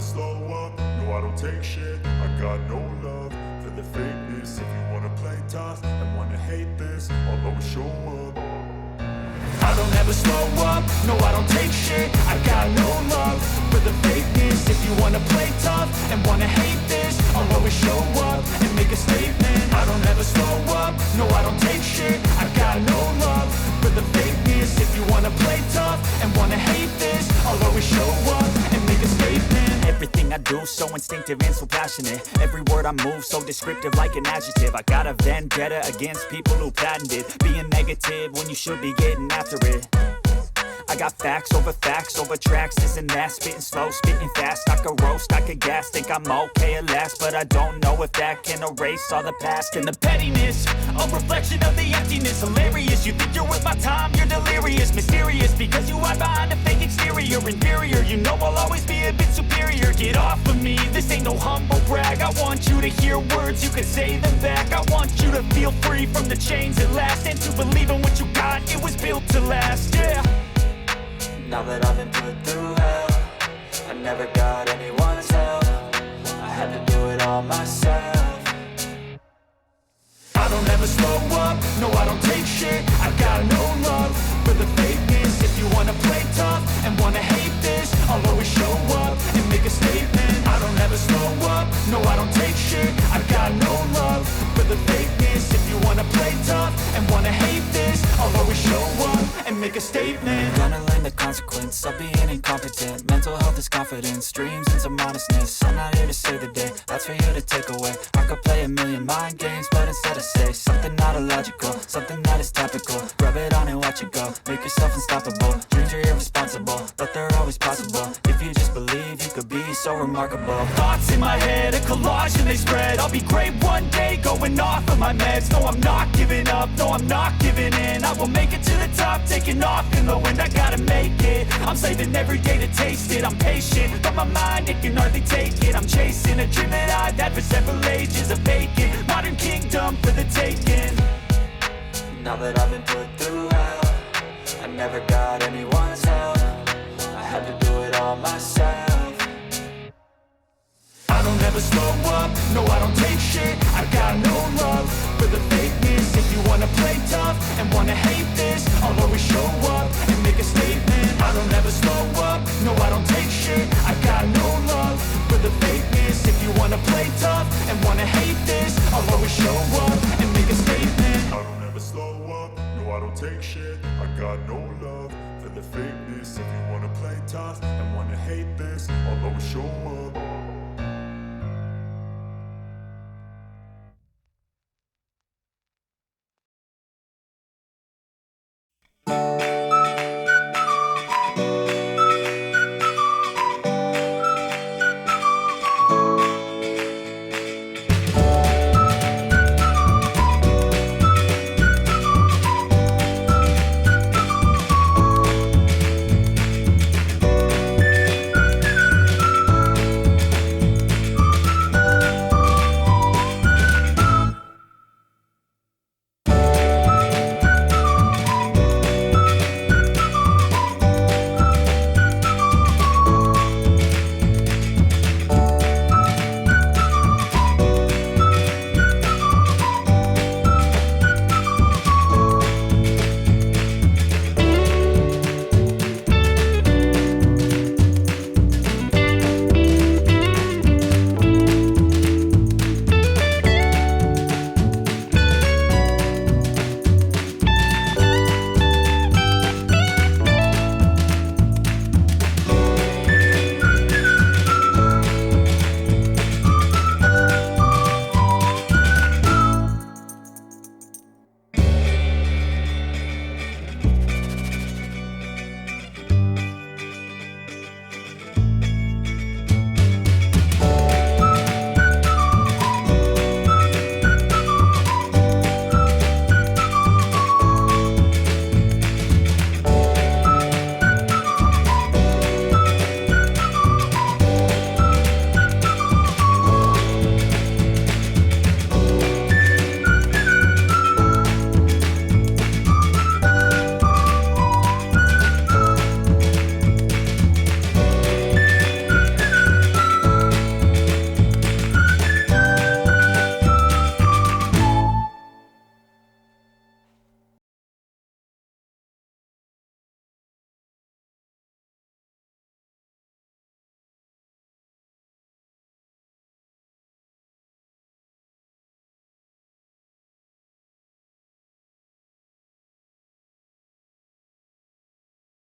slow up, no I don't take shit. I got no love for the fakeness. If you wanna play tough and wanna hate this, I'll always show up. I don't ever slow up, no I don't take shit. I got no love for the fakeness. If you wanna play tough and wanna hate this, I'll always show up and make a statement. I don't ever slow up, no I don't take shit. I got no love for the fakeness. If you wanna play tough and wanna hate this, I'll always show up and make a statement. Everything I do so instinctive and so passionate. Every word I move so descriptive like an adjective. I got a vendetta against people who patented being negative when you should be getting after it. I got facts over tracks, this and that. Spitting slow, spitting fast. I could roast, I could gas. Think I'm okay at last, but I don't know if that can erase all the past. And the pettiness, a reflection of the emptiness. Hilarious, you think you're worth my time, you're delirious. Mysterious, because you hide behind a fake exterior. Inferior, you know I'll always be a bit superior. Get off of me, this ain't no humble brag. I want you to hear words, you can say them back. I want you to feel free from the chains at last, and to believe in what you got, it was built to last, yeah. Now that I've been put through hell, I never got anyone's help. I had to do it all myself. I don't ever slow up, no I don't take shit. I got no love for the fakeness. If you wanna play tough and wanna hate this, I'll always show up and make a statement. I don't ever slow up, no I don't take shit. I got no love for the fakeness. If you wanna play tough and wanna hate this, I'll always show up and make a statement. Gonna learn the consequence of being incompetent. Mental health is confidence, dreams and some honestness. I'm not here to save the day, that's for you to take away. I could play a million mind games, but instead I say something not illogical, something that is topical. Rub it on and watch it go, make yourself unstoppable. Dreams are irresponsible, but they're always possible. If you just believe, you could be so remarkable. Thoughts in my head, a collage and they spread. I'll be great one day, going off of my meds. No, I'm not giving up, no, I'm not giving in. I will make it to the top, taking off in the wind. I gotta make it, I'm saving every day to taste it. I'm patient, but my mind, it can hardly take it. I'm chasing a dream that I've had for several ages. A vacant, modern kingdom for the taking. Now that I've been put through hell, I never got anyone's help. I had to do it all myself. I don't ever slow up, no I don't take shit. I got no love for the fakeness. If you wanna play tough and wanna hate this, I'll always show up and make a statement. I don't ever slow up, no I don't take shit. I got no love for the fakeness. If you wanna play tough and wanna hate this, I'll always show up and make a statement. I don't ever slow up, no I don't take shit. I got no love for the fakeness. If you wanna play tough and wanna hate this, I'll always show